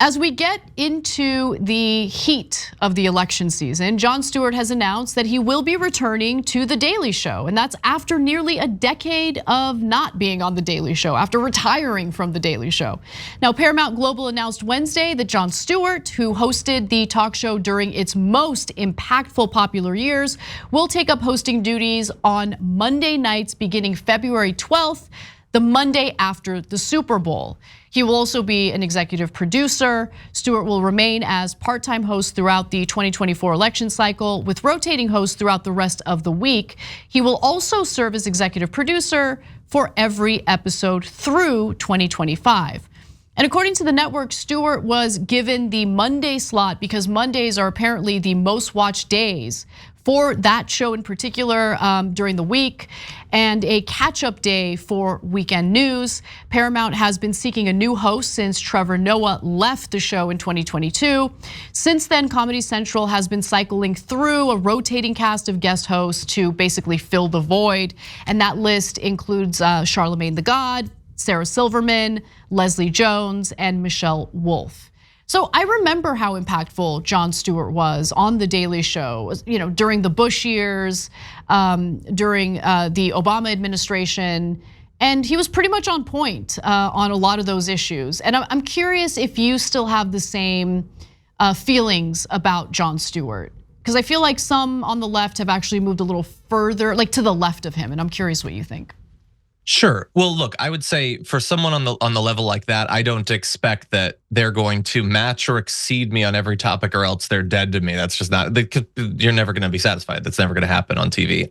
As we get into the heat of the election season, Jon Stewart has announced that he will be returning to The Daily Show, and that's after nearly a decade of not being on The Daily Show, after retiring from The Daily Show. Now, Paramount Global announced Wednesday that Jon Stewart, who hosted the talk show during its most impactful popular years, will take up hosting duties on Monday nights beginning February 12th, the Monday after the Super Bowl. He will also be an executive producer. Stewart will remain as part-time host throughout the 2024 election cycle, with rotating hosts throughout the rest of the week. He will also serve as executive producer for every episode through 2025. And according to the network, Stewart was given the Monday slot because Mondays are apparently the most watched days for that show in particular during the week, and a catch-up day for weekend news. Paramount has been seeking a new host since Trevor Noah left the show in 2022. Since then, Comedy Central has been cycling through a rotating cast of guest hosts to basically fill the void, and that list includes Charlamagne tha God, Sarah Silverman, Leslie Jones, and Michelle Wolf. So I remember how impactful Jon Stewart was on The Daily Show, during the Bush years, during the Obama administration, and he was pretty much on point on a lot of those issues. And I'm curious if you still have the same feelings about Jon Stewart, because I feel like some on the left have actually moved a little further, like to the left of him, and I'm curious what you think. Sure. Well, look, I would say for someone on the level like that, I don't expect that they're going to match or exceed me on every topic, or else they're dead to me. That's just not. You're never going to be satisfied. That's never going to happen on TV.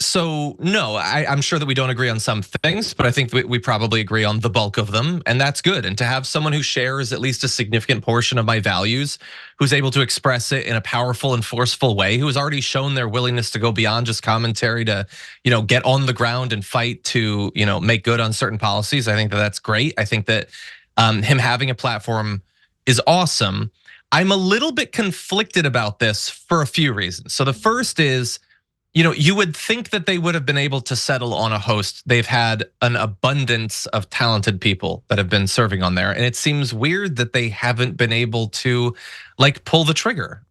So no, I'm sure that we don't agree on some things, but I think we probably agree on the bulk of them, and that's good. And to have someone who shares at least a significant portion of my values, who's able to express it in a powerful and forceful way, who has already shown their willingness to go beyond just commentary to, get on the ground and fight to, make good on certain policies. I think that that's great. I think that him having a platform is awesome. I'm a little bit conflicted about this for a few reasons. So the first is, you would think that they would have been able to settle on a host. They've had an abundance of talented people that have been serving on there, and it seems weird that they haven't been able to pull the trigger.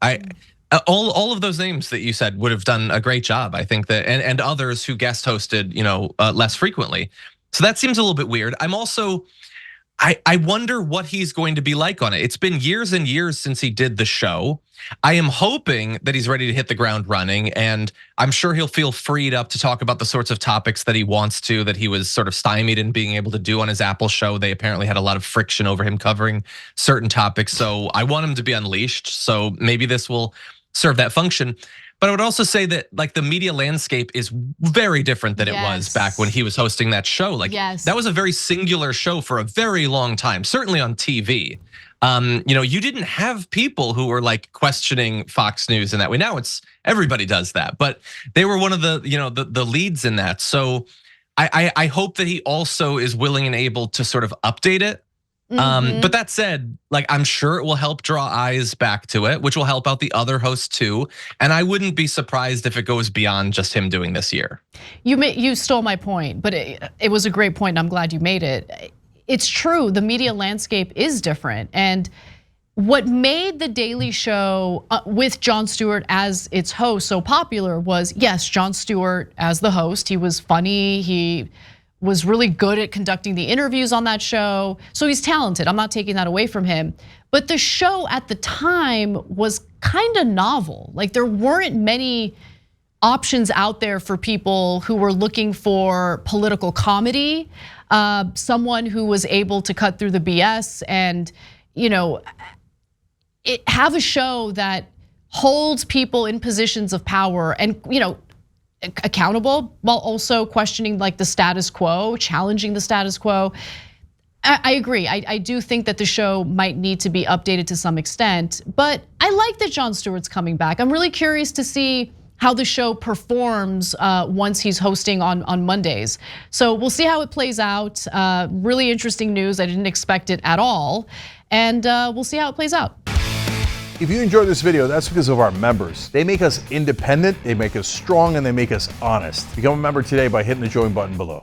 All of those names that you said would have done a great job. I think that, and others who guest hosted, less frequently. So that seems a little bit weird. I'm also, I wonder what he's going to be like on it. It's been years and years since he did the show. I am hoping that he's ready to hit the ground running, and I'm sure he'll feel freed up to talk about the sorts of topics that he wants to, that he was sort of stymied in being able to do on his Apple show. They apparently had a lot of friction over him covering certain topics. So I want him to be unleashed. So maybe this will serve that function. But I would also say that the media landscape is very different than it was back when he was hosting that show. That was a very singular show for a very long time, certainly on TV. You didn't have people who were questioning Fox News in that way. Now it's everybody does that, but they were one of the the leads in that. So I hope that he also is willing and able to sort of update it. But that said, I'm sure it will help draw eyes back to it, which will help out the other hosts too. And I wouldn't be surprised if it goes beyond just him doing this year. You stole my point, but it was a great point. And I'm glad you made it. It's true, the media landscape is different. And what made The Daily Show with Jon Stewart as its host so popular was, yes, Jon Stewart as the host. He was funny, he was really good at conducting the interviews on that show. So he's talented, I'm not taking that away from him. But the show at the time was kind of novel. There weren't many options out there for people who were looking for political comedy, someone who was able to cut through the BS and have a show that holds people in positions of power and accountable, while also questioning the status quo, challenging the status quo. I agree. I do think that the show might need to be updated to some extent, but I like that Jon Stewart's coming back. I'm really curious to see how the show performs once he's hosting on Mondays. So we'll see how it plays out. Really interesting news. I didn't expect it at all. And we'll see how it plays out. If you enjoyed this video, that's because of our members. They make us independent, they make us strong, and they make us honest. Become a member today by hitting the join button below.